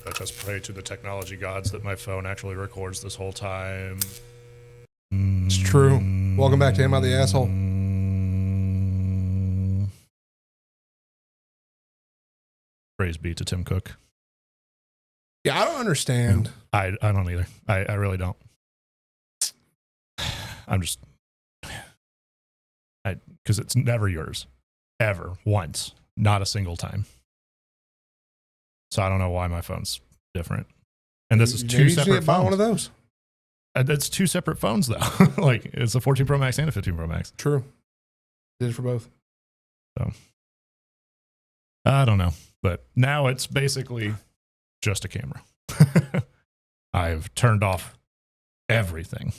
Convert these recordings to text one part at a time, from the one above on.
I just pray to the technology gods that my phone actually records this whole time. It's true. Welcome back to Am I the Asshole? Praise be to Tim Cook. Yeah, I don't understand. I don't either. I really don't. I'm just... Because it's never yours. Ever. Once. Not a single time. So I don't know why my phone's different. And this is two separate phones. Buy one of those. It's two separate phones, though. Like, it's a 14 Pro Max and a 15 Pro Max. True. Did it for both. So, I don't know. But now it's basically just a camera. I've turned off everything.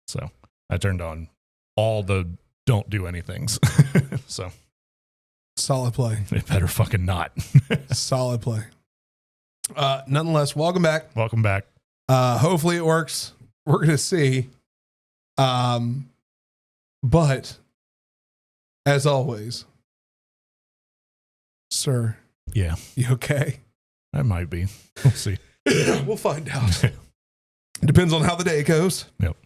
So, I turned on all the don't do anythings. So. Solid play. It better fucking not. Solid play. Nonetheless, welcome back. Welcome back. Hopefully it works. We're going to see. But as always, sir. Yeah. You okay? I might be. We'll see. We'll find out. Depends on how the day goes. Yep.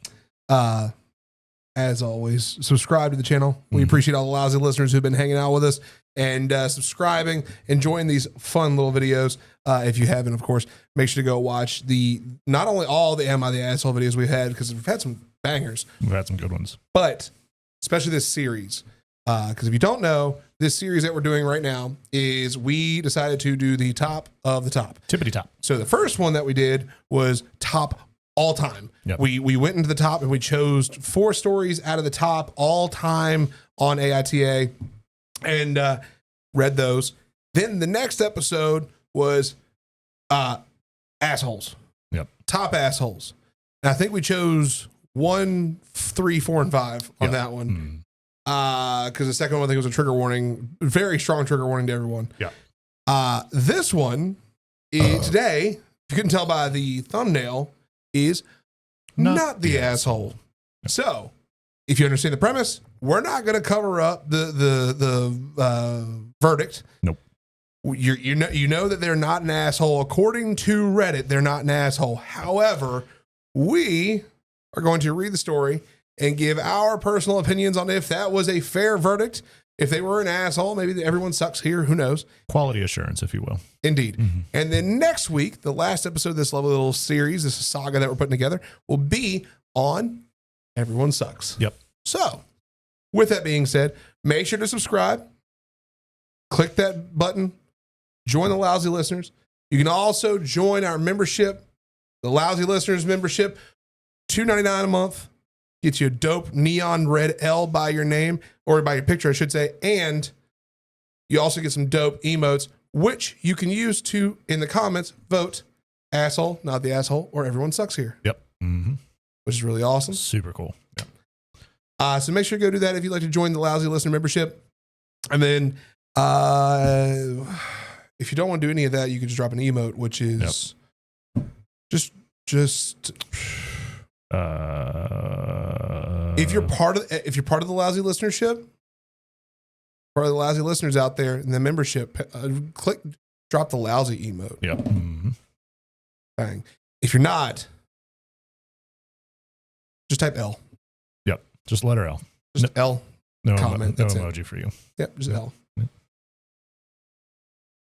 As always, subscribe to the channel. We appreciate all the lousy listeners who've been hanging out with us and subscribing, enjoying these fun little videos. If you haven't, of course, make sure to go watch not only all the Am I the Asshole videos we've had, because we've had some bangers. We've had some good ones. But especially this series. Because if you don't know, this series that we're doing right now is we decided to do the top of the top. Tippity top. So the first one that we did was top all time. Yep. We went into the top and we chose 4 stories out of the top all time on AITA and read those. Then the next episode was assholes. Yep. Top assholes. And I think we chose 1, 3, 4, and 5 on that one. Because the second one I think was a trigger warning, very strong trigger warning to everyone. Yeah. This one today, if you couldn't tell by the thumbnail, is not the asshole. So, if you understand the premise, we're not going to cover up the verdict. Nope. You know that they're not an asshole. According to Reddit, they're not an asshole. However, we are going to read the story and give our personal opinions on if that was a fair verdict. If they were an asshole, maybe everyone sucks here. Who knows? Quality assurance, if you will. Indeed. And then next week, the last episode of this little series, this saga that we're putting together, will be on Everyone Sucks. Yep. So, with that being said, make sure to subscribe. Click that button. Join the Lousy Listeners. You can also join our membership, the Lousy Listeners membership, $2.99 a month. Gets you a dope neon red L by your name, or by your picture, I should say. And you also get some dope emotes, which you can use to, in the comments, vote asshole, not the asshole, or everyone sucks here. Yep. Which is really awesome. Super cool. Yeah. So make sure to go do that if you'd like to join the Lousy Listener membership. And then if you don't want to do any of that, you can just drop an emote, which is just if you're part of the Lousy listenership, part of the Lousy listeners out there in the membership, drop the Lousy emote. Yep. Bang. If you're not, just type L. Yep. Just letter L. Just L. No comment. No emoji for you. Yep. Just L. Yep.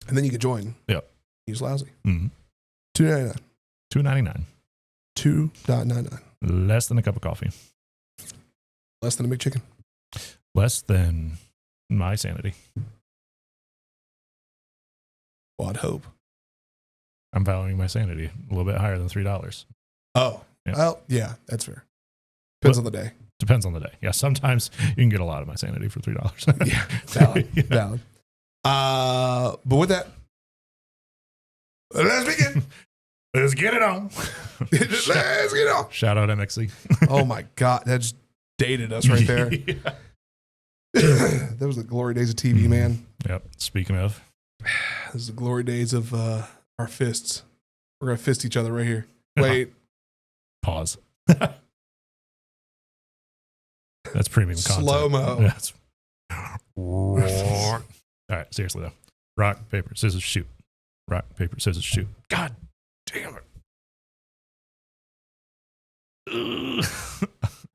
And then you can join. Yep. Use Lousy. $2.99. $2.99. $2.99. Less than a cup of coffee. Less than a McChicken. Less than my sanity. Well, I'd hope. I'm valuing my sanity a little bit higher than $3. Oh. Yeah. Well, yeah, that's fair. Depends on the day. Depends on the day. Yeah, sometimes you can get a lot of my sanity for $3. Yeah, valid. Yeah. Valid. But with that, let's begin. Let's get it on. Let's get on. Shout out MXC. Oh my God, that just dated us right there. That was the glory days of TV, man. Yep. Speaking of, this is the glory days of our fists. We're gonna fist each other right here. Wait. Pause. That's premium content. Slow-mo. That's all right. Seriously though, rock paper scissors shoot. Rock paper scissors shoot. God Damn it.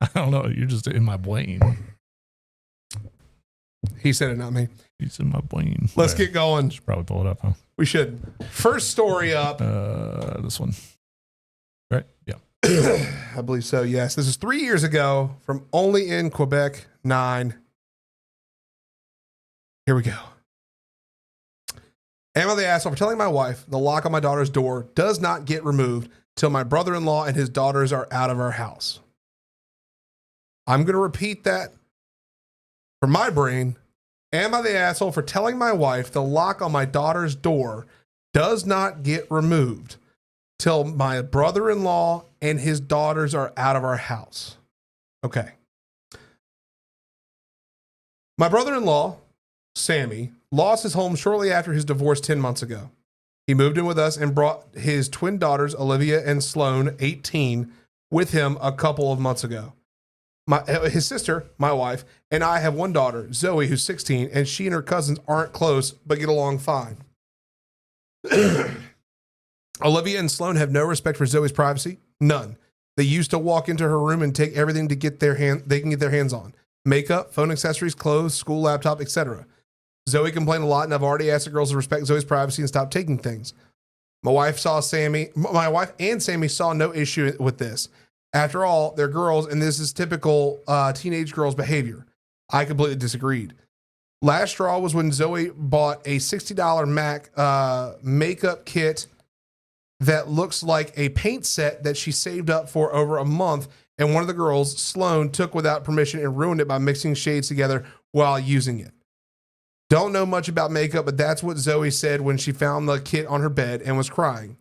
I don't know. You're just in my brain. He said it, not me. He's in my brain. Let's get going. Should probably pull it up, huh? We should. First story up. This one. Right? Yeah. I believe so, yes. This is 3 years ago from Only in Quebec 9. Here we go. Am I the asshole for telling my wife the lock on my daughter's door does not get removed till my brother-in-law and his daughters are out of our house? I'm going to repeat that for my brain. Am I the asshole for telling my wife the lock on my daughter's door does not get removed till my brother-in-law and his daughters are out of our house? Okay. My brother-in-law, Sammy, lost his home shortly after his divorce 10 months ago. He moved in with us and brought his twin daughters, Olivia and Sloane, 18, with him a couple of months ago. His sister, my wife, and I have one daughter, Zoe, who's 16, and she and her cousins aren't close, but get along fine. Olivia and Sloane have no respect for Zoe's privacy. None. They used to walk into her room and take everything they can get their hands on. Makeup, phone accessories, clothes, school laptop, etc. Zoe complained a lot, and I've already asked the girls to respect Zoe's privacy and stop taking things. My wife and Sammy saw no issue with this. After all, they're girls, and this is typical teenage girls' behavior. I completely disagreed. Last straw was when Zoe bought a $60 MAC makeup kit that looks like a paint set that she saved up for over a month, and one of the girls, Sloane, took without permission and ruined it by mixing shades together while using it. Don't know much about makeup, but that's what Zoe said when she found the kit on her bed and was crying.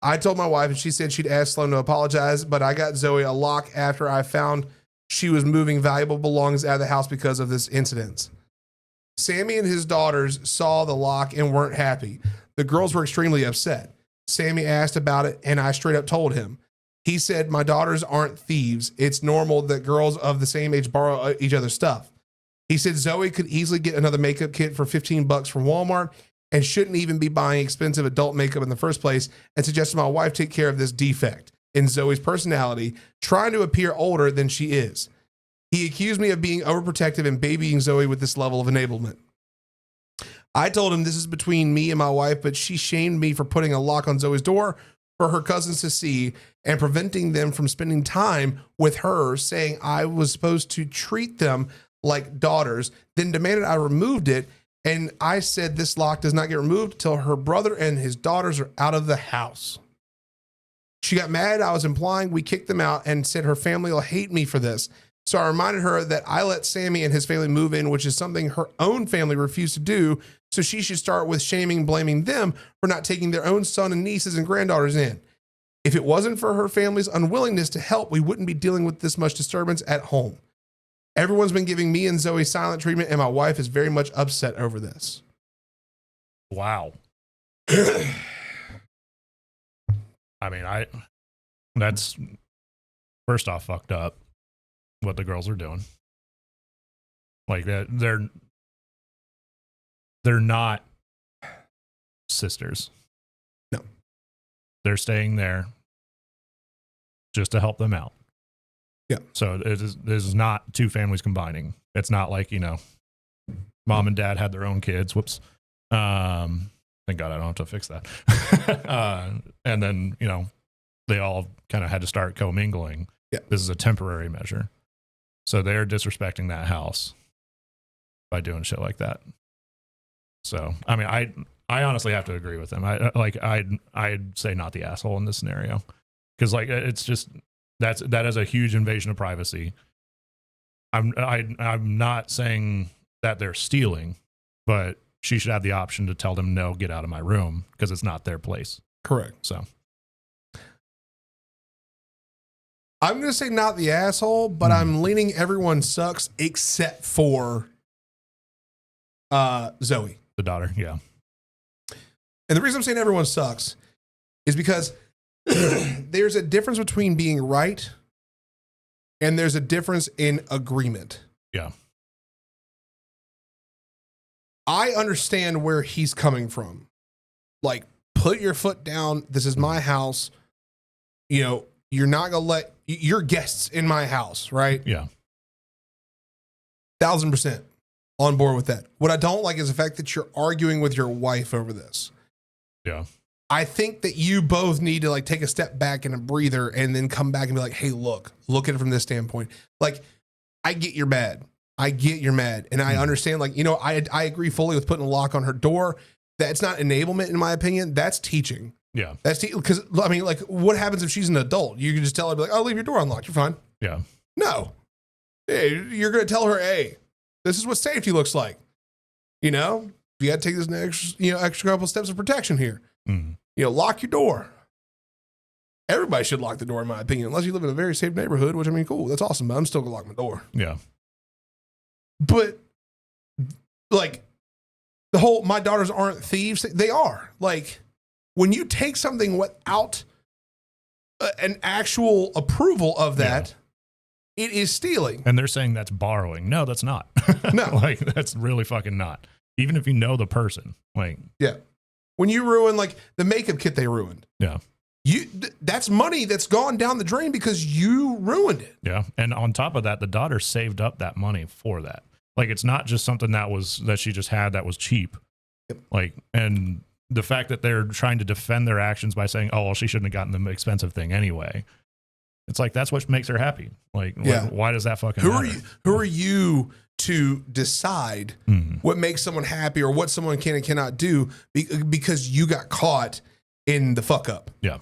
I told my wife, and she said she'd ask Sloane to apologize, but I got Zoe a lock after I found she was moving valuable belongings out of the house because of this incident. Sammy and his daughters saw the lock and weren't happy. The girls were extremely upset. Sammy asked about it, and I straight up told him. He said, my daughters aren't thieves. It's normal that girls of the same age borrow each other's stuff. He said Zoe could easily get another makeup kit for $15 from Walmart and shouldn't even be buying expensive adult makeup in the first place, and suggested my wife take care of this defect in Zoe's personality, trying to appear older than she is. He accused me of being overprotective and babying Zoe with this level of enablement. I told him this is between me and my wife, but she shamed me for putting a lock on Zoe's door for her cousins to see and preventing them from spending time with her, saying I was supposed to treat them like daughters, then demanded I removed it. And I said this lock does not get removed till her brother and his daughters are out of the house. She got mad. I was implying we kicked them out and said her family will hate me for this. So I reminded her that I let Sammy and his family move in, which is something her own family refused to do. So she should start with shaming, blaming them for not taking their own son and nieces and granddaughters in. If it wasn't for her family's unwillingness to help, we wouldn't be dealing with this much disturbance at home. Everyone's been giving me and Zoe silent treatment, and my wife is very much upset over this. Wow. I mean, that's first off fucked up what the girls are doing. Like that, they're not sisters. No. They're staying there just to help them out. Yeah. So this is not two families combining. It's not like, mom and dad had their own kids. Whoops. Thank God I don't have to fix that. And then, they all kind of had to start commingling. Yeah. This is a temporary measure. So they're disrespecting that house by doing shit like that. So, I mean, I honestly have to agree with them. I'd say not the asshole in this scenario. Cause it's just, that is a huge invasion of privacy. I'm not saying that they're stealing, but she should have the option to tell them, no, get out of my room, because it's not their place. Correct. So I'm going to say not the asshole, but I'm leaning everyone sucks except for Zoe. The daughter, yeah. And the reason I'm saying everyone sucks is because there's a difference between being right and there's a difference in agreement. Yeah. I understand where he's coming from. Like, put your foot down. This is my house. You know, you're not going to let your guests in my house, right? Yeah. 1000% on board with that. What I don't like is the fact that you're arguing with your wife over this. Yeah. I think that you both need to like take a step back and a breather and then come back and be like, hey, look at it from this standpoint. Like, I get you're mad. I get you're mad. And I understand, like, you know, I agree fully with putting a lock on her door. That's not enablement, in my opinion. That's teaching. Yeah. That's because, I mean, like, what happens if she's an adult? You can just tell her, be like, oh, leave your door unlocked. You're fine. Yeah. No. Hey, you're going to tell her, hey, this is what safety looks like. You know, you got to take this extra couple steps of protection here. Mm. You know, lock your door. Everybody should lock the door, in my opinion, unless you live in a very safe neighborhood, which, I mean, cool. That's awesome, but I'm still going to lock my door. Yeah. But, like, the whole, my daughters aren't thieves. They are. Like, when you take something without an actual approval of that, it is stealing. And they're saying that's borrowing. No, that's not. No. Like, that's really fucking not. Even if you know the person. Like, yeah. When you ruin, like, the makeup kit they ruined. Yeah. That's money that's gone down the drain because you ruined it. Yeah. And on top of that, the daughter saved up that money for that. Like, it's not just something that she just had that was cheap. Yep. Like, and the fact that they're trying to defend their actions by saying, oh, well, she shouldn't have gotten the expensive thing anyway. It's like, that's what makes her happy. Like, why does that fucking matter? Who are you to decide what makes someone happy or what someone can and cannot do because you got caught in the fuck up? Yeah.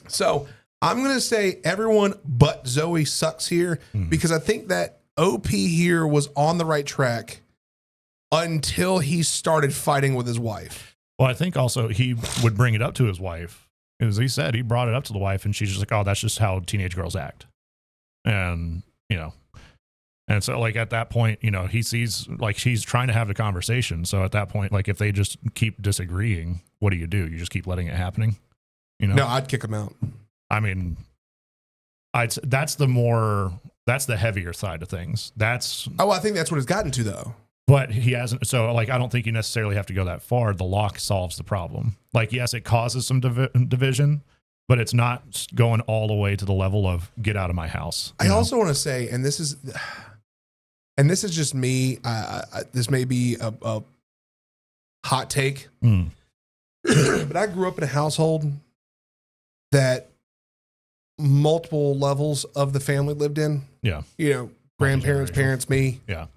So I'm going to say everyone but Zoe sucks here because I think that OP here was on the right track until he started fighting with his wife. Well, I think also he would bring it up to his wife. As he said, he brought it up to the wife and she's just like, oh, that's just how teenage girls act. And, you know, and so like at that point, you know, he sees like she's trying to have the conversation. So at that point, like if they just keep disagreeing, what do? You just keep letting it happening? You know? No, I'd kick him out. I mean, that's the heavier side of things. I think that's what it's gotten to though. But he hasn't. So like, I don't think you necessarily have to go that far. The lock solves the problem. Like, yes, it causes some division, but it's not going all the way to the level of get out of my house. I also want to say, and this is just me. This may be a hot take, but I grew up in a household that multiple levels of the family lived in. Yeah. You know, grandparents, parents, me. Yeah.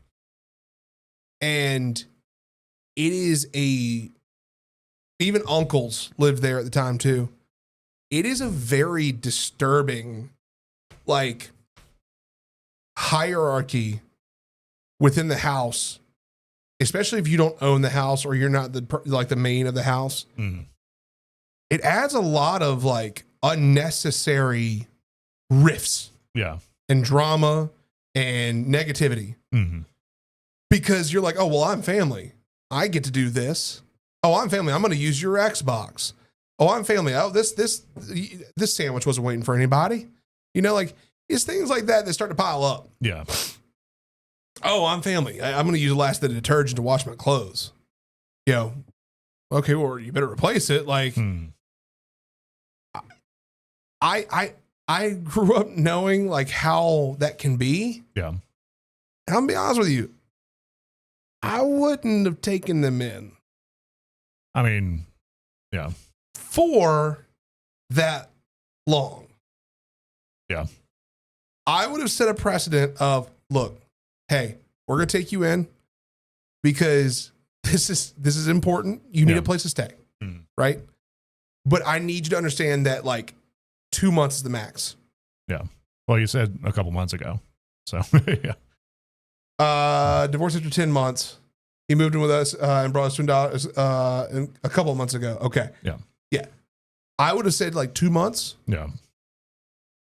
And it is even uncles lived there at the time too. It is a very disturbing, like, hierarchy within the house, especially if you don't own the house or you're not the main of the house. It adds a lot of like unnecessary rifts, and drama and negativity. Because you're like, oh, well, I'm family. I get to do this. Oh, I'm family. I'm going to use your Xbox. Oh, I'm family. Oh, this sandwich wasn't waiting for anybody. You know, like, it's things like that start to pile up. Yeah. Oh, I'm family. I'm going to use the last of the detergent to wash my clothes. You know, okay, well, you better replace it. Like, I grew up knowing like how that can be. Yeah. And I'm going to be honest with you. I wouldn't have taken them in. I mean, yeah. For that long. Yeah. I would have set a precedent of, look, hey, we're going to take you in because this is important. You need a place to stay. Right? But I need you to understand that like 2 months is the max. Yeah. Well, you said a couple months ago. So, yeah. Divorced after 10 months. He moved in with us and brought us $2 a couple of months ago. Okay. Yeah. Yeah. I would have said like 2 months. Yeah.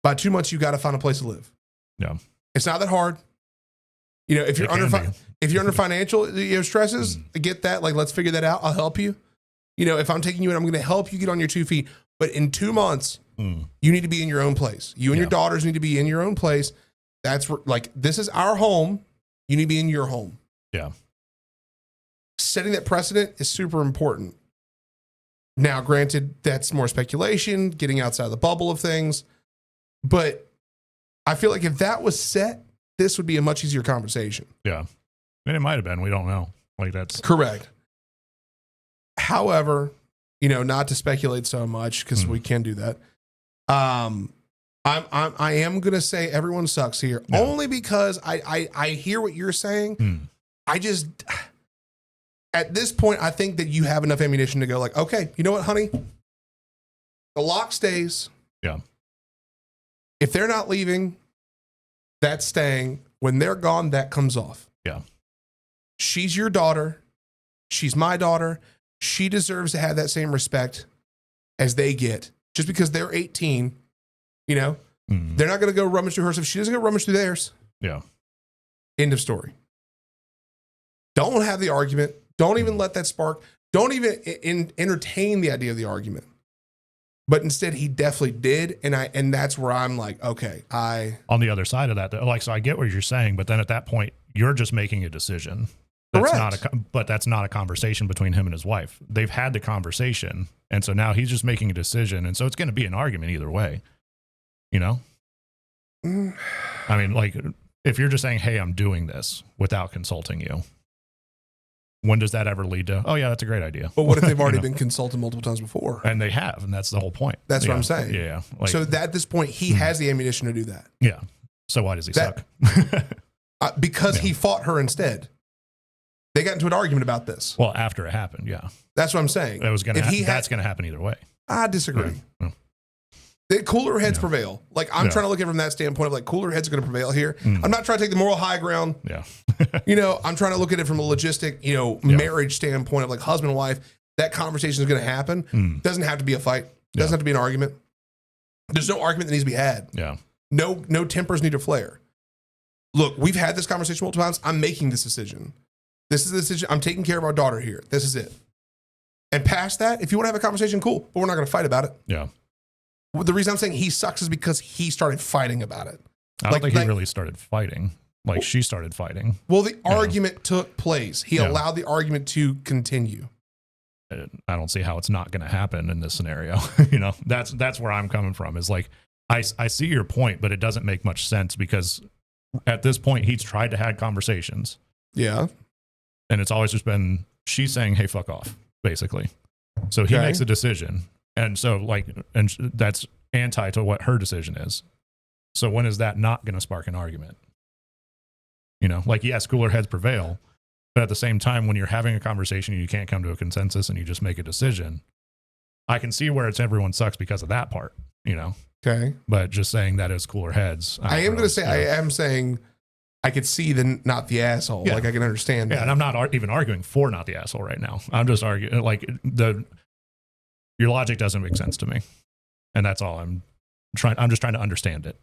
By 2 months, you got to find a place to live. Yeah. It's not that hard. You know, if you're under financial stresses, I get that. Like, let's figure that out. I'll help you. You know, if I'm taking you in, I'm going to help you get on your 2 feet. But in 2 months, you need to be in your own place. You and your daughters need to be in your own place. That's like, this is our home. You need to be in your home. Yeah. Setting that precedent is super important. Now, granted, that's more speculation, getting outside the bubble of things. But I feel like if that was set, this would be a much easier conversation. Yeah. And it might have been. We don't know. Like, that's correct. However, you know, not to speculate so much because we can do that. I am going to say everyone sucks here only because I hear what you're saying. I just, at this point, I think that you have enough ammunition to go like, okay, you know what, honey? The lock stays. Yeah. If they're not leaving, that's staying. When they're gone, that comes off. Yeah. She's your daughter. She's my daughter. She deserves to have that same respect as they get. Just because they're 18, you know, they're not going to go rummage through hers if she doesn't go rummage through theirs. Yeah. End of story. Don't have the argument. Don't even let that spark. Don't even entertain the idea of the argument. But instead, he definitely did, and that's where I'm like, okay, on the other side of that, like, so I get what you're saying, but then at that point, you're just making a decision. That's correct. But that's not a conversation between him and his wife. They've had the conversation, and so now he's just making a decision, and so it's going to be an argument either way. You know, I mean, like, if you're just saying, "Hey, I'm doing this," without consulting you. When does that ever lead to, oh, yeah, that's a great idea? But what if they've already been consulted multiple times before? And they have, and that's the whole point. That's what I'm saying. Yeah. Like, so at this point, he has the ammunition to do that. Yeah. So why does he suck? Because he fought her instead. They got into an argument about this. Well, after it happened, yeah. That's what I'm saying. That was going to that's going to happen either way. I disagree. Yeah. The cooler heads prevail. Like, I'm trying to look at it from that standpoint of like, cooler heads are going to prevail here. I'm not trying to take the moral high ground. Yeah. You know, I'm trying to look at it from a logistic, you know, marriage standpoint of like husband and wife. That conversation is going to happen. Doesn't have to be a fight. Doesn't have to be an argument. There's no argument that needs to be had. Yeah. No tempers need to flare. Look, we've had this conversation multiple times. I'm making this decision. This is the decision. I'm taking care of our daughter here. This is it. And past that, if you want to have a conversation, cool. But we're not going to fight about it. Yeah. The reason I'm saying he sucks is because he started fighting about it. I don't think he really started fighting. Like, she started fighting. Well, the argument took place. He allowed the argument to continue. I don't see how it's not going to happen in this scenario. You know, that's where I'm coming from, is like, I see your point, but it doesn't make much sense because at this point he's tried to have conversations. Yeah. And it's always just been, she's saying, hey, fuck off, basically. So he makes a decision. And so, like, and that's anti to what her decision is. So when is that not going to spark an argument? You know, like, yes, cooler heads prevail. But at the same time, when you're having a conversation and you can't come to a consensus and you just make a decision, I can see where it's everyone sucks because of that part, you know? Okay. But just saying that is cooler heads. I am going to say, I am saying I could see the not the asshole. Yeah. Like, I can understand that. And I'm not even arguing for not the asshole right now. I'm just arguing, like, your logic doesn't make sense to me. And that's all I'm just trying to understand it.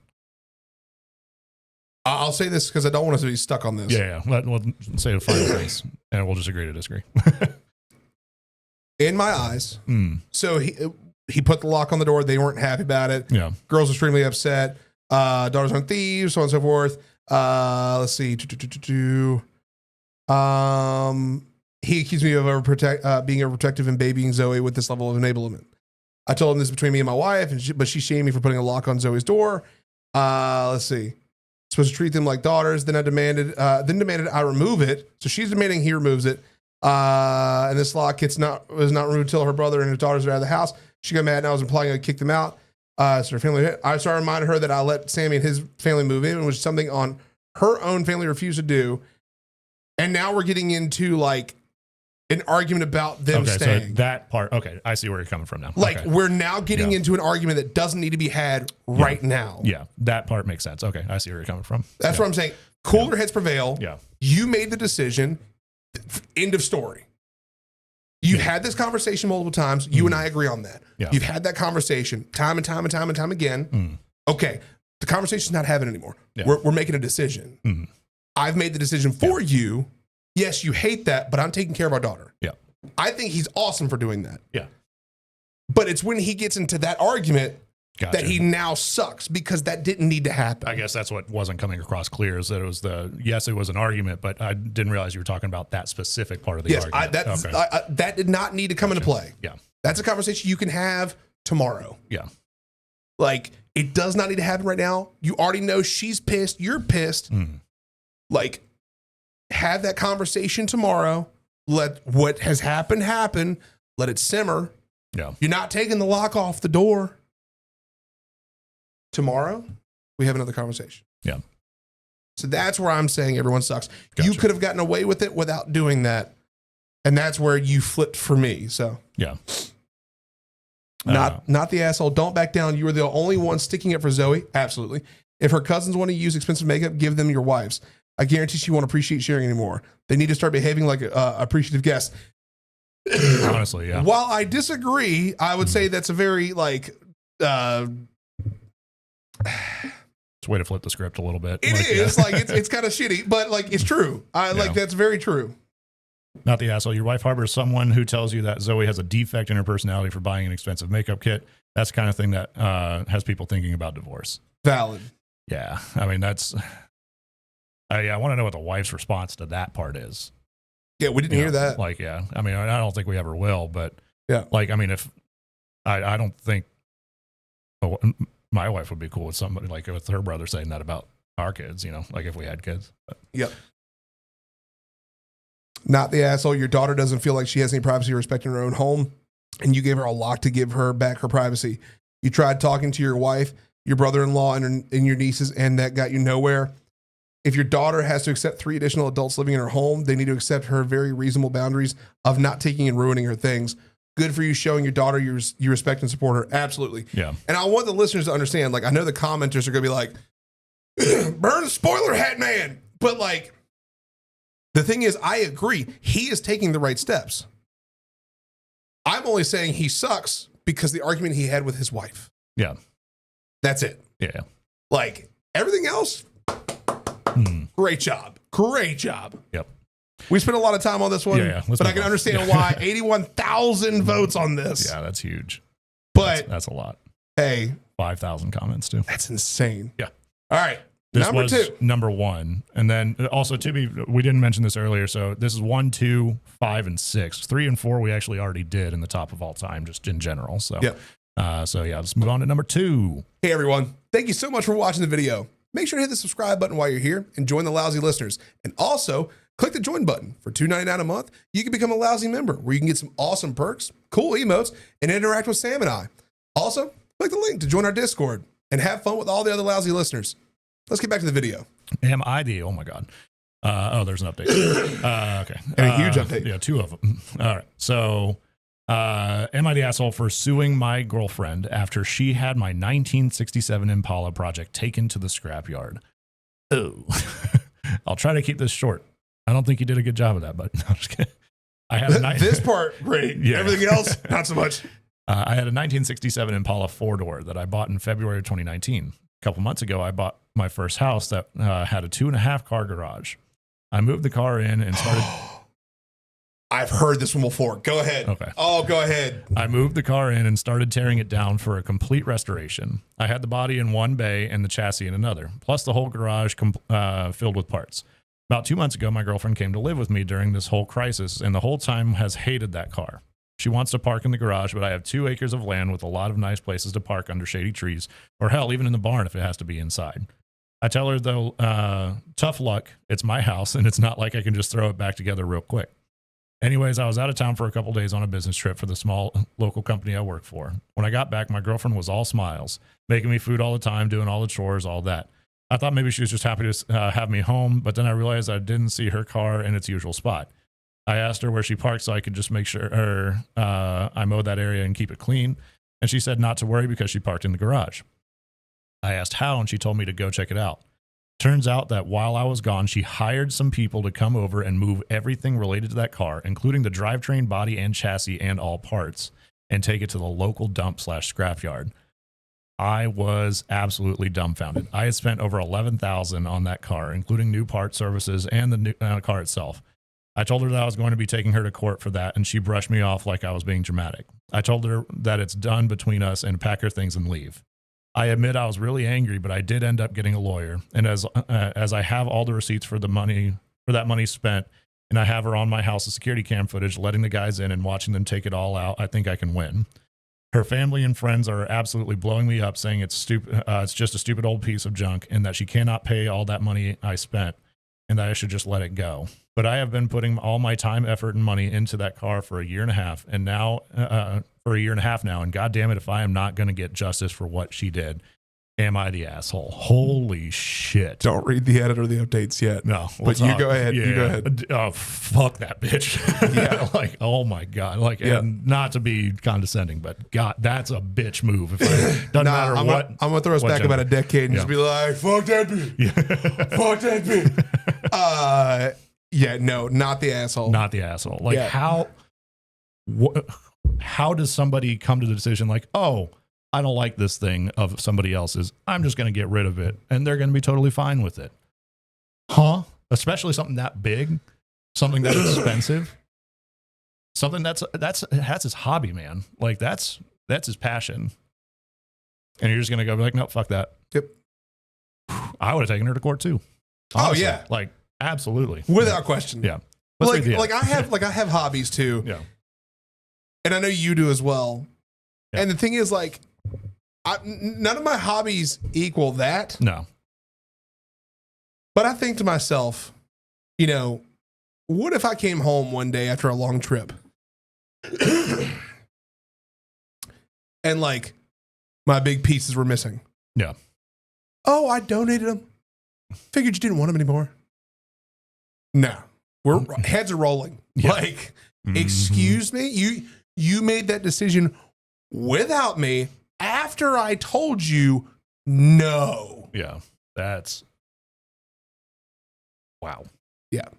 I'll say this because I don't want us to be stuck on this. Yeah. We'll say the final phrase and we'll just agree to disagree. In my eyes. So he put the lock on the door. They weren't happy about it. Yeah. Girls were extremely upset. Daughters aren't thieves, so on and so forth. Let's see. He accused me of being overprotective and babying Zoe with this level of enablement. I told him this is between me and my wife, but she shamed me for putting a lock on Zoe's door. Let's see. Supposed to treat them like daughters. Then demanded I remove it. So she's demanding he removes it. And this lock was not removed until her brother and his daughters are out of the house. She got mad and I was implying I'd kick them out. So her family, I started reminding her that I let Sammy and his family move in, which is something on her own family refused to do. And now we're getting into like an argument about them staying. So that part, okay, I see where you're coming from now. Like, we're now getting into an argument that doesn't need to be had right now. Yeah, that part makes sense. Okay, I see where you're coming from. That's what I'm saying. Cooler heads prevail. Yeah. You made the decision. End of story. You've had this conversation multiple times. You and I agree on that. Yeah. You've had that conversation time and time and time and time again. Okay, the conversation's not happening anymore. Yeah. We're making a decision. I've made the decision for you. Yes, you hate that, but I'm taking care of our daughter. Yeah. I think he's awesome for doing that. Yeah. But it's when he gets into that argument that he now sucks because that didn't need to happen. I guess that's what wasn't coming across clear, is that it was it was an argument, but I didn't realize you were talking about that specific part of the argument. That did not need to come into play. Yeah. That's a conversation you can have tomorrow. Yeah. Like, it does not need to happen right now. You already know she's pissed. You're pissed. Like, have that conversation tomorrow. Let what has happened happen. Let it simmer. Yeah. You're not taking the lock off the door. Tomorrow, we have another conversation. Yeah. So that's where I'm saying everyone sucks. Gotcha. You could have gotten away with it without doing that. And that's where you flipped for me. So yeah. Not the asshole. Don't back down. You were the only one sticking up for Zoe. Absolutely. If her cousins want to use expensive makeup, give them your wives. I guarantee she won't appreciate sharing anymore. They need to start behaving like appreciative guests. Honestly, yeah. While I disagree, I would say that's a very like it's a way to flip the script a little bit. It's kind of shitty, but like it's true. That's very true. Not the asshole. Your wife harbors someone who tells you that Zoe has a defect in her personality for buying an expensive makeup kit. That's the kind of thing that has people thinking about divorce. Valid. Yeah. I mean, that's... I want to know what the wife's response to that part is. Yeah, we didn't hear that. Like, yeah. I mean, I don't think we ever will, but... Yeah. Like, I mean, if... I don't think... my wife would be cool with somebody, like with her brother saying that about our kids, you know, like if we had kids. But. Yep. Not the asshole. Your daughter doesn't feel like she has any privacy or respect in her own home, and you gave her a lock to give her back her privacy. You tried talking to your wife, your brother-in-law, and your nieces, and that got you nowhere. If your daughter has to accept 3 additional adults living in her home, they need to accept her very reasonable boundaries of not taking and ruining her things. Good for you showing your daughter you respect and support her. Absolutely. Yeah. And I want the listeners to understand, like, I know the commenters are going to be like, burn the spoiler hat, man. But like, the thing is, I agree. He is taking the right steps. I'm only saying he sucks because the argument he had with his wife. Yeah. That's it. Yeah. Like, everything else, great job. Great job. Yep. We spent a lot of time on this one, but I can understand why 81,000 votes on this. Yeah, that's huge. But that's a lot. Hey, 5,000 comments too. That's insane. Yeah. All right. This number was 2. Number 1. And then also we didn't mention this earlier. So this is 1, 2, 5, and 6. 3 and 4 we actually already did in the top of all time, just in general. So yeah. Let's move on to number 2. Hey everyone. Thank you so much for watching the video. Make sure to hit the subscribe button while you're here and join the Lousy listeners. And also click the join button. For $2.99 a month, you can become a Lousy member where you can get some awesome perks, cool emotes, and interact with Sam and I. Also, click the link to join our Discord and have fun with all the other Lousy listeners. Let's get back to the video. Oh my God. There's an update. Okay. And a huge update. Yeah, 2 of them. All right. So, am I the asshole for suing my girlfriend after she had my 1967 Impala project taken to the scrapyard? Oh, I'll try to keep this short. I don't think you did a good job of that, but no, I'm just kidding. I had this part, great. Yeah. Everything else, not so much. I had a 1967 Impala 4-door that I bought in February of 2019. A couple months ago, I bought my first house that had a 2.5 car garage. I moved the car in and started. I've heard this one before. Go ahead. Okay. Oh, go ahead. I moved the car in and started tearing it down for a complete restoration. I had the body in one bay and the chassis in another, plus the whole garage filled with parts. About 2 months ago, my girlfriend came to live with me during this whole crisis, and the whole time has hated that car. She wants to park in the garage, but I have 2 acres of land with a lot of nice places to park under shady trees, or hell, even in the barn if it has to be inside. I tell her, though, tough luck, it's my house, and it's not like I can just throw it back together real quick. Anyways, I was out of town for a couple days on a business trip for the small local company I work for. When I got back, my girlfriend was all smiles, making me food all the time, doing all the chores, all that. I thought maybe she was just happy to have me home, but then I realized I didn't see her car in its usual spot. I asked her where she parked so I could just make sure I mowed that area and keep it clean, and she said not to worry because she parked in the garage. I asked how, and she told me to go check it out. Turns out that while I was gone, she hired some people to come over and move everything related to that car, including the drivetrain, body, and chassis, and all parts, and take it to the local dump/scrapyard. I was absolutely dumbfounded. I had spent over $11,000 on that car, including new part services and the new car itself. I told her that I was going to be taking her to court for that, and she brushed me off like I was being dramatic. I told her that it's done between us and pack her things and leave. I admit I was really angry, but I did end up getting a lawyer, and as I have all the receipts for that money spent and I have her on my house of security cam footage, letting the guys in and watching them take it all out. I think I can win. Her family and friends are absolutely blowing me up, saying it's stupid. It's just a stupid old piece of junk, and that she cannot pay all that money I spent, and that I should just let it go. But I have been putting all my time, effort, and money into that car for a year and a half, and now and God damn it, if I am not going to get justice for what she did, am I the asshole? Holy shit! Don't read the edit or the updates yet. No, but you go ahead. Yeah, you go ahead. Oh, fuck that bitch. Yeah. Like, oh my God. Like, and not to be condescending, but God, that's a bitch move. If I, doesn't matter what. I'm going to throw us back about a decade and just be like, fuck that bitch. Yeah. Fuck that bitch. Yeah, no, not the asshole. Not the asshole. Like, how does somebody come to the decision like, oh, I don't like this thing of somebody else's, I'm just going to get rid of it, and they're going to be totally fine with it? Huh? Especially something that big, something that expensive, something that's his hobby, man. Like, that's his passion. And you're just going to go be like, no, fuck that. Yep. I would have taken her to court too. Oh Honestly. yeah. Like, absolutely. Without question. Yeah. Like I have hobbies too. Yeah. And I know you do as well. Yeah. And the thing is, like, none of my hobbies equal that. No. But I think to myself, you know, what if I came home one day after a long trip and like my big pieces were missing? Yeah. Oh, I donated them. Figured you didn't want them anymore. No, heads are rolling. Yeah. Like, excuse me, you made that decision without me after I told you no. Yeah. That's wow. Yeah.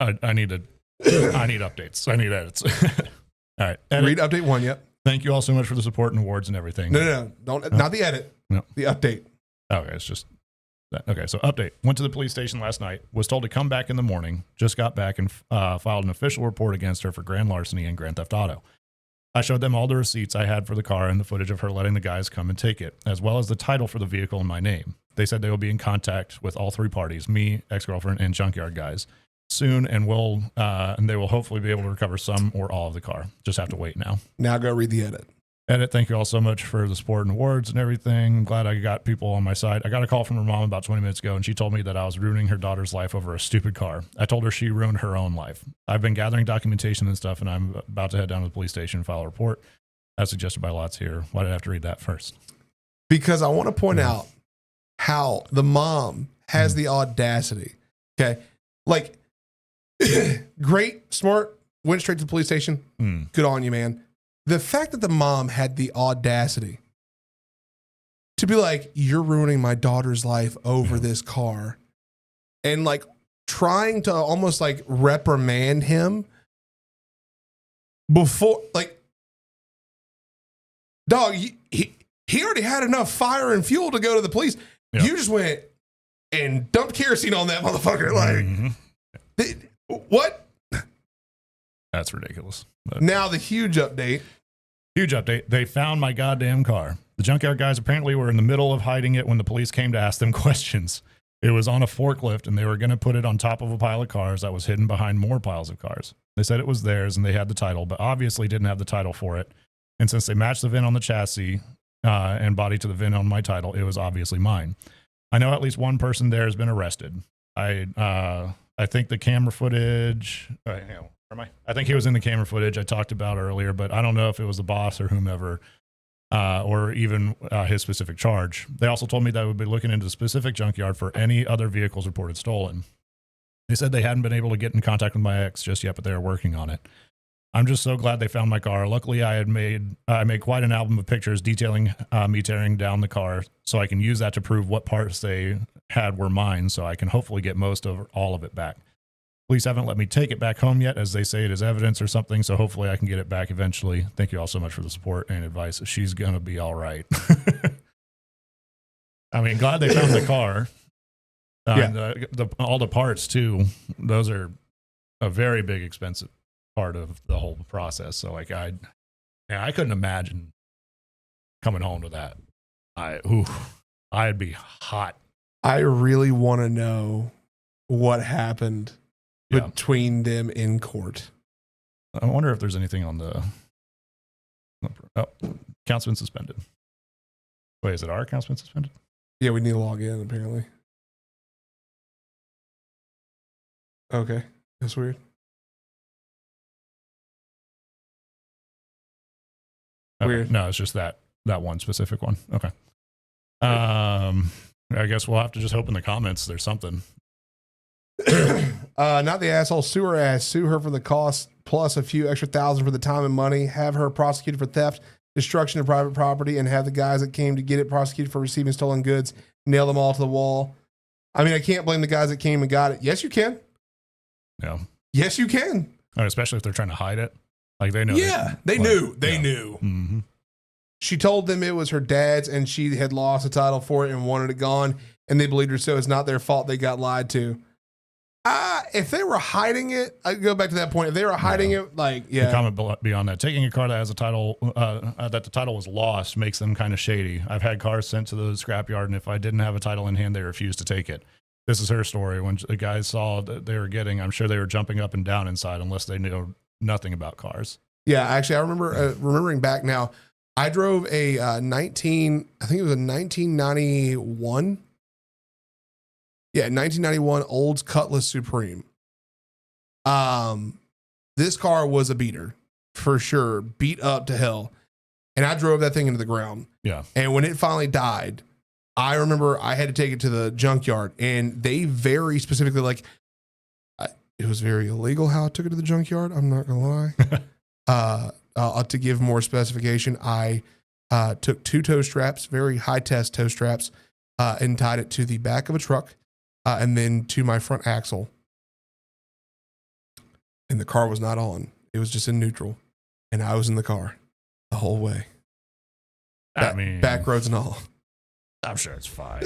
I need updates. I need edits. All right. Edit. Read update 1. Yep. Thank you all so much for the support and awards and everything. No. Don't. Not the edit. No. The update. Okay, it's just that. Okay, so update. Went to the police station last night. Was told to come back in the morning. Just got back and filed an official report against her for grand larceny and grand theft auto. I showed them all the receipts I had for the car and the footage of her letting the guys come and take it, as well as the title for the vehicle in my name. They said they will be in contact with all three parties, me, ex-girlfriend, and junkyard guys, soon, and they will hopefully be able to recover some or all of the car. Just have to wait now. Now go read the edit. Edit, thank you all so much for the support and awards and everything. I'm glad I got people on my side. I got a call from her mom about 20 minutes ago, and she told me that I was ruining her daughter's life over a stupid car. I told her she ruined her own life. I've been gathering documentation and stuff, and I'm about to head down to the police station and file a report, as suggested by lots here. Why did I have to read that first? Because I want to point out how the mom has the audacity. Okay. Like, great, smart, went straight to the police station. Good on you, man. The fact that the mom had the audacity to be like, you're ruining my daughter's life over this car, and like trying to almost like reprimand him before, like, dog, he already had enough fire and fuel to go to the police. Yep. You just went and dumped kerosene on that motherfucker. Like, what? That's ridiculous. But Now the huge update. huge update. They found my goddamn car. The junkyard guys apparently were in the middle of hiding it when the police came to ask them questions. It was on a forklift, and they were going to put it on top of a pile of cars that was hidden behind more piles of cars. They said it was theirs, and they had the title, but obviously didn't have the title for it. And since they matched the VIN on the chassis and body to the VIN on my title, it was obviously mine. I know at least one person there has been arrested. I think the camera footage... I think he was in the camera footage I talked about earlier, but I don't know if it was the boss or whomever, or even his specific charge. They also told me that I would be looking into the specific junkyard for any other vehicles reported stolen. They said they hadn't been able to get in contact with my ex just yet, but they are working on it. I'm just so glad they found my car. Luckily, I made quite an album of pictures detailing me tearing down the car, so I can use that to prove what parts they had were mine, so I can hopefully get most of all of it back. Police haven't let me take it back home yet, as they say it is evidence or something, so hopefully I can get it back eventually. Thank you all so much for the support and advice. She's going to be all right. I mean, glad they found the car. All the parts, too. Those are a very big, expensive part of the whole process. So, like, I couldn't imagine coming home to that. I'd be hot. I really want to know what happened between them in court. I wonder if there's anything on the. Oh, account's been suspended. Wait, is it our account's been suspended? Yeah, we need to log in, apparently. Okay, that's weird. Okay. Weird. No, it's just that one specific one. Okay. I guess we'll have to just hope in the comments there's something. Not the asshole. Sue her ass. Sue her for the cost plus a few extra thousand for the time and money. Have her prosecuted for theft, destruction of private property, and have the guys that came to get it prosecuted for receiving stolen goods. Nail them all to the wall. I mean, I can't blame the guys that came and got it. Yes, you can. Yeah. Yes, you can. Especially if they're trying to hide it. Like they know. Yeah, they knew. They knew. Mm-hmm. She told them it was her dad's and she had lost the title for it and wanted it gone. And they believed her, so it's not their fault they got lied to. If they were hiding it, I go back to that point. If they were hiding it, like, yeah. The comment beyond that, taking a car that has a title, that the title was lost makes them kind of shady. I've had cars sent to the scrapyard, and if I didn't have a title in hand, they refused to take it. This is her story. When the guys saw that they were getting, I'm sure they were jumping up and down inside unless they knew nothing about cars. Yeah, actually, I remember remembering back now. I drove a I think it was a 1991. Yeah, 1991 Olds Cutlass Supreme. This car was a beater for sure, beat up to hell, and I drove that thing into the ground. Yeah, and when it finally died, I remember I had to take it to the junkyard, and they very specifically it was very illegal how I took it to the junkyard. I'm not gonna lie. To give more specification, I took 2 tow straps, very high test tow straps, and tied it to the back of a truck. And then to my front axle. And the car was not on. It was just in neutral. And I was in the car the whole way. I mean, back roads and all. I'm sure it's fine.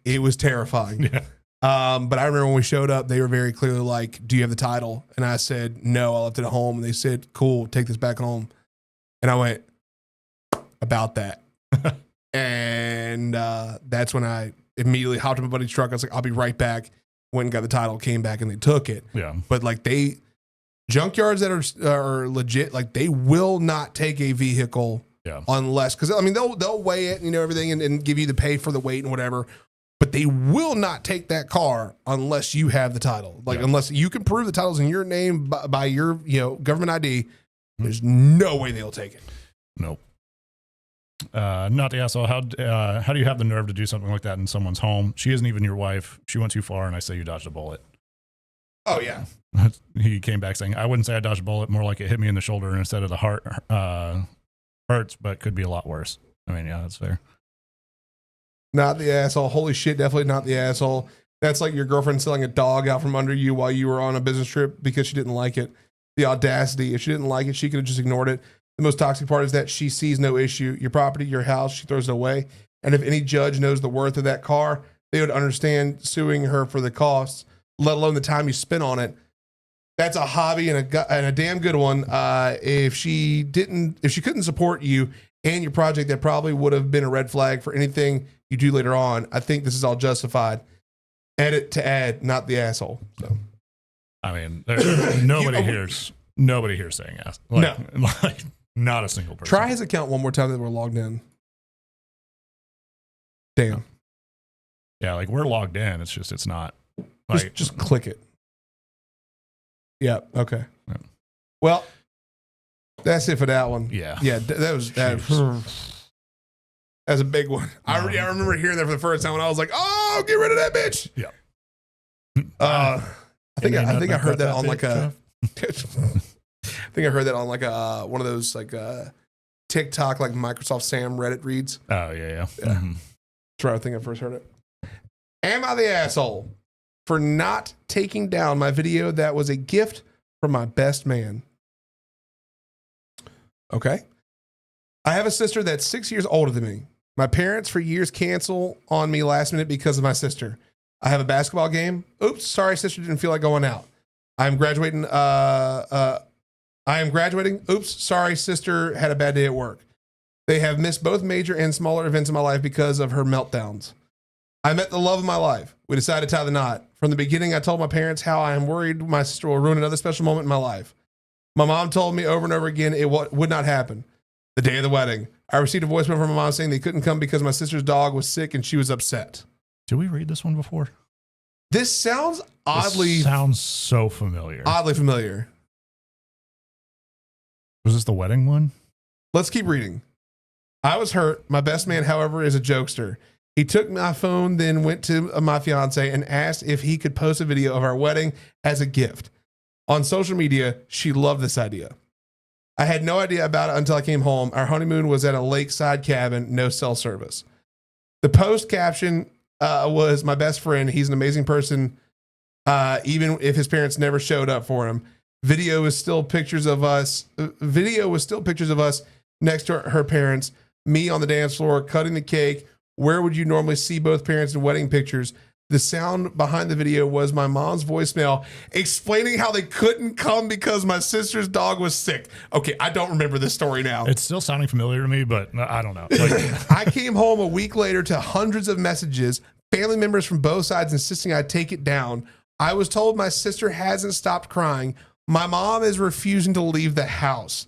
It was terrifying. Yeah. But I remember when we showed up, they were very clearly like, do you have the title? And I said, no, I left it at home. And they said, cool, take this back home. And I went, about that. And that's when I immediately hopped in my buddy's truck. I was like, I'll be right back. Went and got the title, came back, and they took it. Yeah. But like junkyards that are legit, like they will not take a vehicle unless, because I mean, they'll weigh it, everything and give you the pay for the weight and whatever. But they will not take that car unless you have the title. Like unless you can prove the title's in your name by your government ID, there's no way they'll take it. Nope. Not the asshole. How do you have the nerve to do something like that in someone's home? She isn't even your wife. She went too far, and I say you dodged a bullet. Oh yeah. He came back saying, I wouldn't say I dodged a bullet, more like it hit me in the shoulder instead of the heart. Hurts, but could be a lot worse. I mean, yeah, that's fair. Not the asshole. Holy shit, definitely not the asshole. That's like your girlfriend selling a dog out from under you while you were on a business trip because she didn't like it. The audacity. If she didn't like it, she could have just ignored it. The most toxic part is that she sees no issue. Your property, your house, she throws it away. And if any judge knows the worth of that car, they would understand suing her for the costs, let alone the time you spent on it. That's a hobby and a damn good one. If she couldn't support you and your project, that probably would have been a red flag for anything you do later on. I think this is all justified. Edit to add, not the asshole. So, I mean, nobody here's saying ass. No. Like, not a single person. Try his account one more time that we're logged in. Damn. Yeah, like we're logged in. It's just, it's not. Like, Just click it. Yeah. Okay. Yeah. Well, that's it for that one. Yeah. Yeah. That was a big one. I remember hearing that for the first time when I was like, "Oh, get rid of that bitch." Yeah. I think I heard that on like a. I think I heard that on like a one of those like TikTok like Microsoft Sam Reddit reads. Oh yeah. Mm-hmm. That's where I think I first heard it. Am I the asshole for not taking down my video that was a gift from my best man? Okay. I have a sister that's 6 years older than me. My parents for years cancel on me last minute because of my sister. I have a basketball game. Oops, sorry, sister didn't feel like going out. I'm graduating. Oops, sorry, sister had a bad day at work. They have missed both major and smaller events in my life because of her meltdowns. I met the love of my life. We decided to tie the knot. From the beginning, I told my parents how I am worried my sister will ruin another special moment in my life. My mom told me over and over again it would not happen. The day of the wedding, I received a voicemail from my mom saying they couldn't come because my sister's dog was sick and she was upset. Did we read this one before? This sounds sounds so familiar. Oddly familiar. Was this the wedding one? Let's keep reading. I was hurt. My best man, however, is a jokester. He took my phone, then went to my fiance and asked if he could post a video of our wedding as a gift. On social media, she loved this idea. I had no idea about it until I came home. Our honeymoon was at a lakeside cabin, no cell service. The post caption was my best friend. He's an amazing person, even if his parents never showed up for him. Video was still pictures of us. Next to her parents, me on the dance floor, cutting the cake. Where would you normally see both parents in wedding pictures? The sound behind the video was my mom's voicemail explaining how they couldn't come because my sister's dog was sick. Okay, I don't remember this story now. It's still sounding familiar to me, but I don't know. Like, I came home a week later to hundreds of messages, family members from both sides insisting I take it down. I was told my sister hasn't stopped crying. My mom is refusing to leave the house.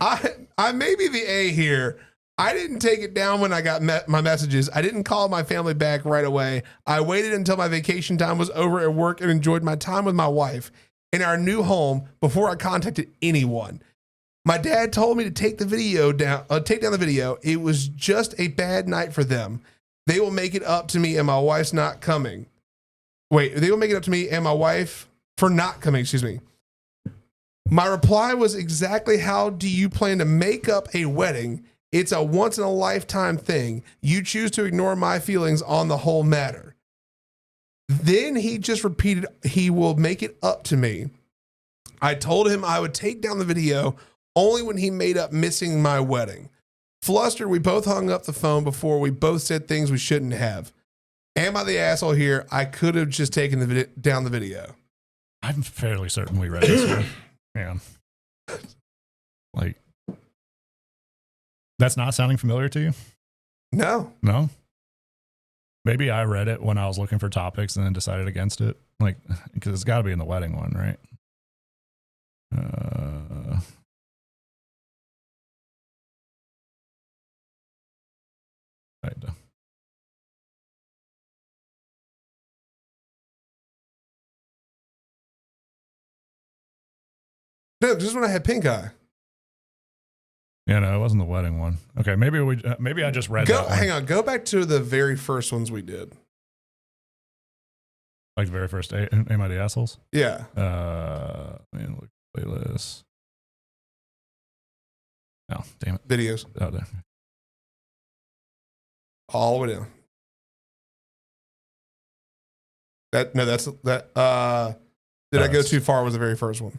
I may be the A here. I didn't take it down when I got my messages. I didn't call my family back right away. I waited until my vacation time was over at work and enjoyed my time with my wife in our new home before I contacted anyone. My dad told me to take the video down, take down the video. It was just a bad night for them. They will make it up to me and my wife's not coming. They will make it up to me and my wife for not coming, excuse me. My reply was exactly, how do you plan to make up a wedding? It's a once in a lifetime thing. You choose to ignore my feelings on the whole matter. Then he just repeated, he will make it up to me. I told him I would take down the video only when he made up missing my wedding. Flustered, we both hung up the phone before we both said things we shouldn't have. Am I the asshole here? I could have just taken down the video. I'm fairly certain we read this one. Man. Like, that's not sounding familiar to you? No. No? Maybe I read it when I was looking for topics and then decided against it. Like, because it's got to be in the wedding one, right? AITA. No, just when I had pink eye. Yeah, no, it wasn't the wedding one. Okay, maybe I just read that one. Hang on, go back to the very first ones we did. Like the very first Am I the Assholes? Yeah. Man, look, playlist. Oh, damn it. Videos. Oh, there. All the way down. Did I go too far was the very first one.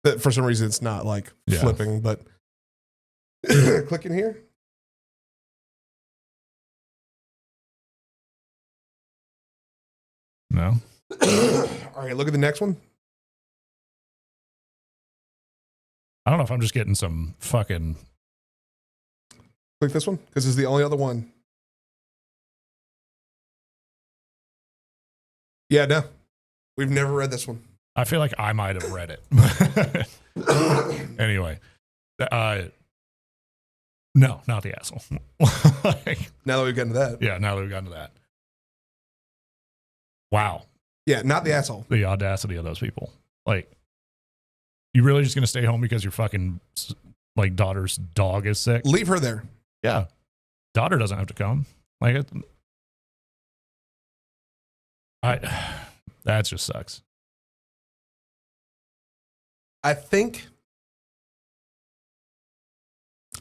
That for some reason it's not like flipping, but click in here. No. All right, look at the next one. I don't know if I'm just getting some fucking. Click this one because it's the only other one. Yeah, no, we've never read this one. I feel like I might have read it. Anyway, no, not the asshole. Now that we've gotten to that. Yeah, now that we've gotten to that. Wow. Yeah, not the asshole. The audacity of those people. Like, you really just going to stay home because your fucking, like, daughter's dog is sick? Leave her there. Yeah. Daughter doesn't have to come. Like, that just sucks. I think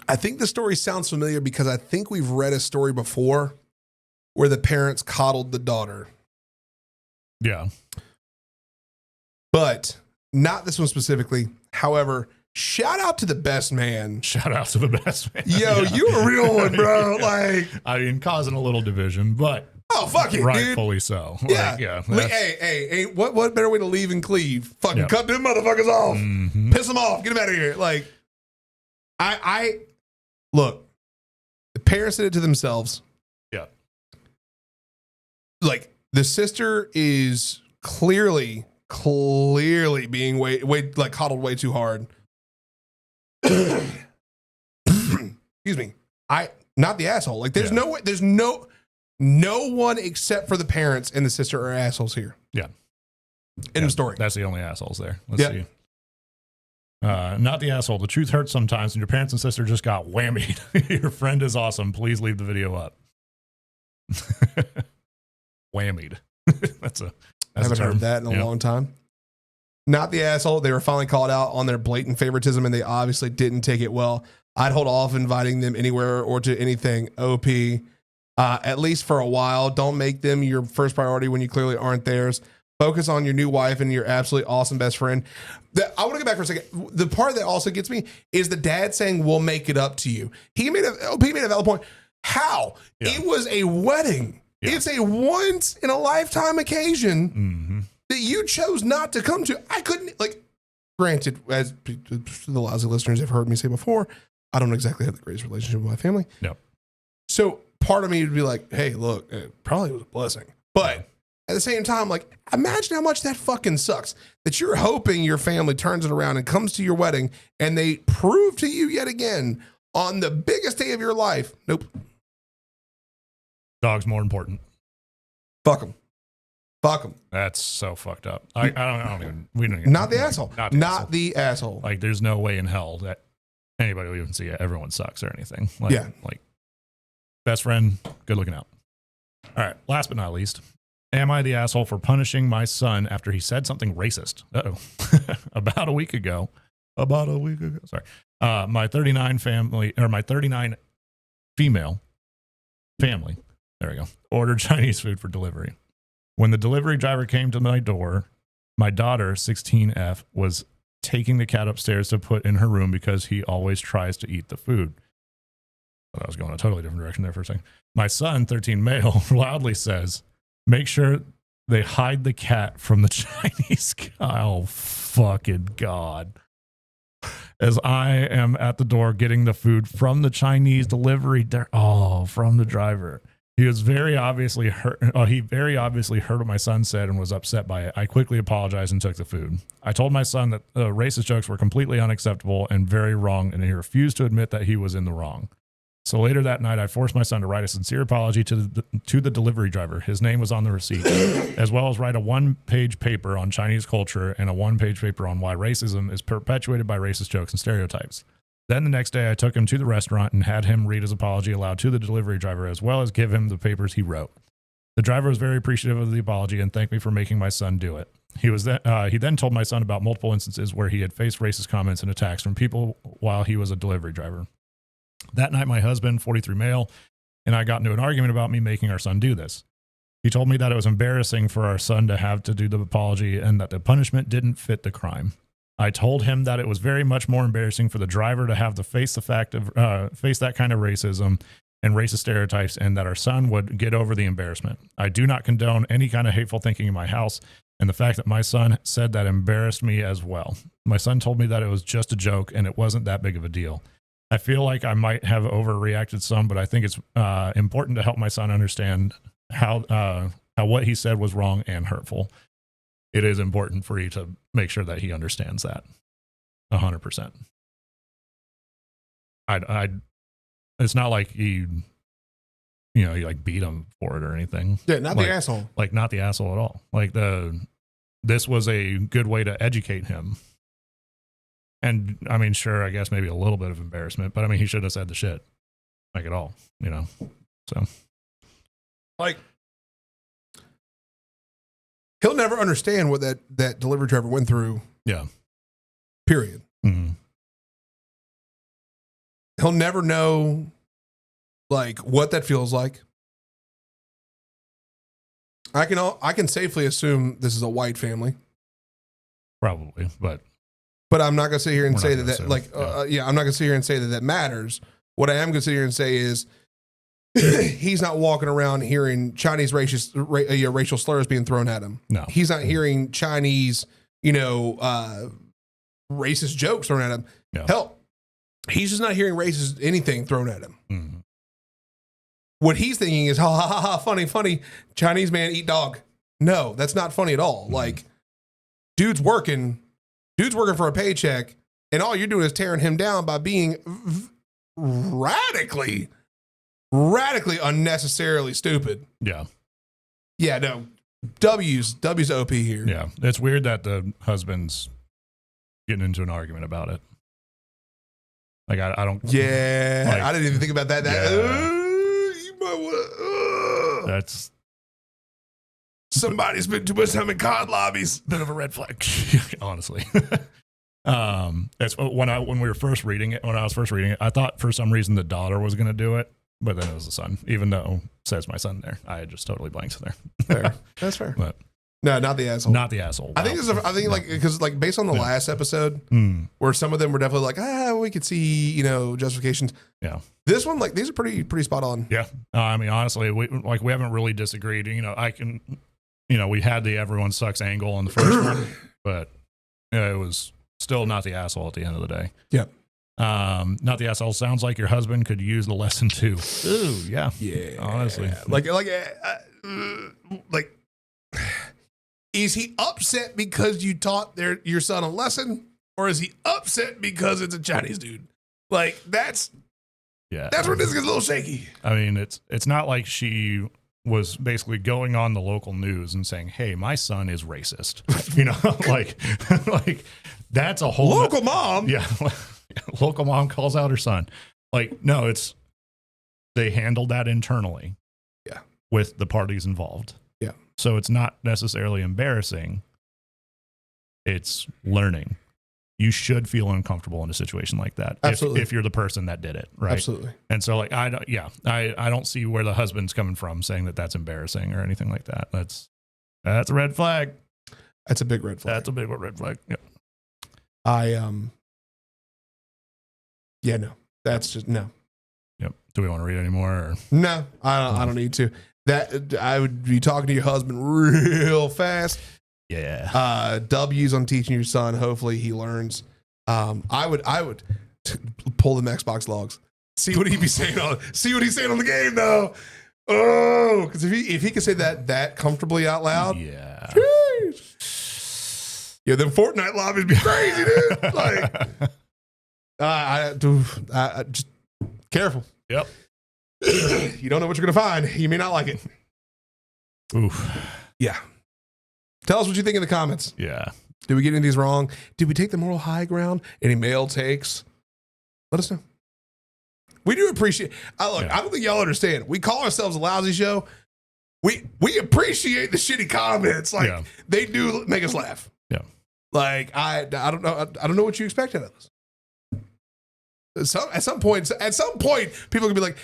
the story sounds familiar because I think we've read a story before where the parents coddled the daughter. Yeah. But not this one specifically. However, shout out to the best man. Shout out to the best man. Yo, you a real one, bro. Like, I mean, causing a little division, but oh, fuck it, rightfully dude. so. Yeah. Like, yeah. Hey, what better way to leave and cleave? Fucking cut them motherfuckers off. Mm-hmm. Piss them off. Get them out of here. Like, I look, parents did it to themselves. Yeah. Like the sister is clearly being way like coddled way too hard. Excuse me. Not the asshole. Like there's no way, there's no one except for the parents and the sister are assholes here. Yeah. End of story. That's the only assholes there. Let's see. Not the asshole. The truth hurts sometimes, and your parents and sister just got whammied. Your friend is awesome. Please leave the video up. Whammied. That's a I haven't heard that in a long time. Not the asshole. They were finally called out on their blatant favoritism, and they obviously didn't take it well. I'd hold off inviting them anywhere or to anything. OP, at least for a while. Don't make them your first priority when you clearly aren't theirs. Focus on your new wife and your absolutely awesome best friend. I want to go back for a second. The part that also gets me is the dad saying, we'll make it up to you. OP made a valid point. How? Yeah. It was a wedding. Yeah. It's a once in a lifetime occasion that you chose not to come to. I couldn't, like, granted, as the Lousy listeners have heard me say before, I don't exactly have the greatest relationship with my family. No. So part of me would be like, hey, look, it probably was a blessing. But at the same time, like, imagine how much that fucking sucks that you're hoping your family turns it around and comes to your wedding and they prove to you yet again on the biggest day of your life. Nope. Dog's more important. Fuck them. Fuck them. That's so fucked up. I don't even. We don't even. Not the asshole. Not the asshole. Like, there's no way in hell that anybody will even see it. Everyone sucks or anything. Like, like, best friend, good looking out. All right. Last but not least, am I the asshole for punishing my son after he said something racist? About a week ago. Sorry. My 39 female family. There we go. Ordered Chinese food for delivery. When the delivery driver came to my door, my daughter, 16F, was taking the cat upstairs to put in her room because he always tries to eat the food. I was going a totally different direction there for a second. My son, 13 male, loudly says, make sure they hide the cat from the Chinese guy. Oh, fucking God. As I am at the door getting the food from the Chinese delivery, from the driver. He was very obviously hurt. He very obviously heard what my son said and was upset by it. I quickly apologized and took the food. I told my son that racist jokes were completely unacceptable and very wrong, and he refused to admit that he was in the wrong. So later that night, I forced my son to write a sincere apology to the delivery driver. His name was on the receipt, as well as write a one-page paper on Chinese culture and a one-page paper on why racism is perpetuated by racist jokes and stereotypes. Then the next day, I took him to the restaurant and had him read his apology aloud to the delivery driver, as well as give him the papers he wrote. The driver was very appreciative of the apology and thanked me for making my son do it. He then told my son about multiple instances where he had faced racist comments and attacks from people while he was a delivery driver. That night, my husband, 43 male, and I got into an argument about me making our son do this. He told me that it was embarrassing for our son to have to do the apology and that the punishment didn't fit the crime. I told him that it was very much more embarrassing for the driver to have to face that kind of racism and racist stereotypes, and that our son would get over the embarrassment. I do not condone any kind of hateful thinking in my house, and the fact that my son said that embarrassed me as well. My son told me that it was just a joke and it wasn't that big of a deal. I feel like I might have overreacted some, but I think it's important to help my son understand how what he said was wrong and hurtful. It is important for you to make sure that he understands that 100%. It's not like you like beat him for it or anything. Yeah, not the asshole. Like, not the asshole at all. Like, this was a good way to educate him. And I mean, sure, I guess maybe a little bit of embarrassment, but I mean, he shouldn't have said the shit, like, at all, so like, he'll never understand what that delivery driver went through. Yeah. Period. Mm-hmm. He'll never know, like, what that feels like. I can safely assume this is a white family. Probably, but I'm not going to sit here and say that I'm not going to sit here and say that matters. What I am going to sit here and say is he's not walking around hearing Chinese racial slurs being thrown at him. No. He's not hearing Chinese, racist jokes thrown at him. No. Hell, he's just not hearing racist anything thrown at him. Mm-hmm. what he's thinking is, ha ha ha ha, funny, funny, Chinese man eat dog. No, that's not funny at all. Like, dude's working for a paycheck, and all you're doing is tearing him down by being radically unnecessarily stupid. Yeah. Yeah, no. W's OP here. Yeah. It's weird that the husband's getting into an argument about it. Like, I don't. Yeah. Like, I didn't even think about that. You might want to. That's. Somebody spent too much time in COD lobbies. Bit of a red flag, honestly. That's when we were first reading it. When I was first reading it, I thought for some reason the daughter was going to do it, but then it was the son. Even though it says my son there, I just totally blanked there. Fair. That's fair. But no, not the asshole. not the asshole. I think this is. I think like because like based on the last episode, where some of them were definitely like, we could see justifications. Yeah. This one, like, these are pretty spot on. Yeah. I mean, honestly, we haven't really disagreed. I can. We had the everyone sucks angle on the first one, but it was still not the asshole at the end of the day. Yep. Not the asshole sounds like your husband could use the lesson too. Ooh, yeah. Yeah. Honestly. Like, is he upset because you taught your son a lesson, or is he upset because it's a Chinese dude? Like, that's where this gets a little shaky. I mean, it's not like she was basically going on the local news and saying, "Hey, my son is racist." like that's a whole local mom. Yeah, local mom calls out her son. Like, no, it's they handled that internally. Yeah, with the parties involved. Yeah, so it's not necessarily embarrassing. It's learning. You should feel uncomfortable in a situation like that. Absolutely. If you're the person that did it, right? Absolutely. And so, like, I don't see where the husband's coming from saying that that's embarrassing or anything like that. That's a red flag. That's a big red flag. That's a big red flag. Yep. Yeah, no. That's just no. Yep. Do we want to read any more? Or? No, I don't need to. That I would be talking to your husband real fast. Yeah. W's on teaching your son. Hopefully he learns. I would pull them Xbox logs. See what he'd be saying see what he's saying on the game though. Oh, because if he could say that comfortably out loud. Yeah. Yeah, them Fortnite lobbies be crazy, dude. Like I just careful. Yep. You don't know what you're gonna find. You may not like it. Oof. Yeah. Tell us what you think in the comments. Yeah. Did we get any of these wrong? Did we take the moral high ground? Any male takes? Let us know. We do appreciate. I don't think y'all understand. We call ourselves a lousy show. We appreciate the shitty comments. Like they do make us laugh. Yeah. Like I don't know. I don't know what you expect out of us. At some point, people can be like,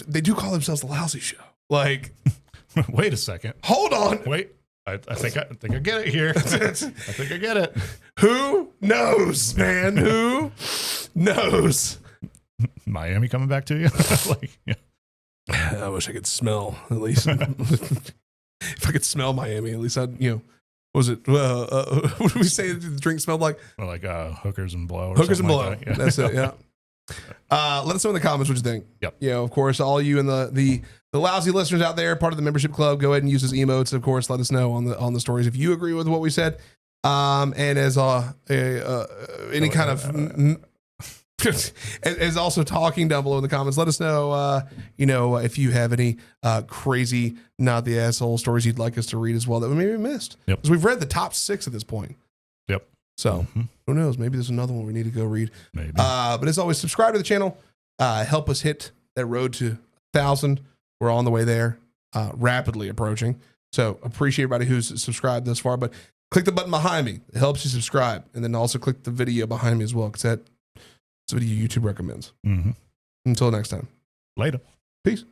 they do call themselves the lousy show. Like, wait a second. Hold on. Wait. I think I get it here. I think I get it. Who knows, man? Who knows? Miami coming back to you? I wish I could smell at least. If I could smell Miami, at least I'd, was it, what did we say the drink smelled like? Or like hookers and blow. Or Hookers and blow. Like that. That's it, yeah. Let us know in the comments what you think. Yep. Of course, all you and the lousy listeners out there, part of the membership club, go ahead and use those emotes. Of course, let us know on the stories if you agree with what we said. And as any kind of as also talking down below in the comments, let us know if you have any crazy not the asshole stories you'd like us to read as well that we maybe missed. Yep. Because we've read the top 6 at this point. Yep. So who knows? Maybe there's another one we need to go read. Maybe. But as always, subscribe to the channel. Help us hit that road to 1,000. We're on the way there, rapidly approaching. So appreciate everybody who's subscribed thus far. But click the button behind me. It helps you subscribe. And then also click the video behind me as well, because that's the video YouTube recommends. Mm-hmm. Until next time. Later. Peace.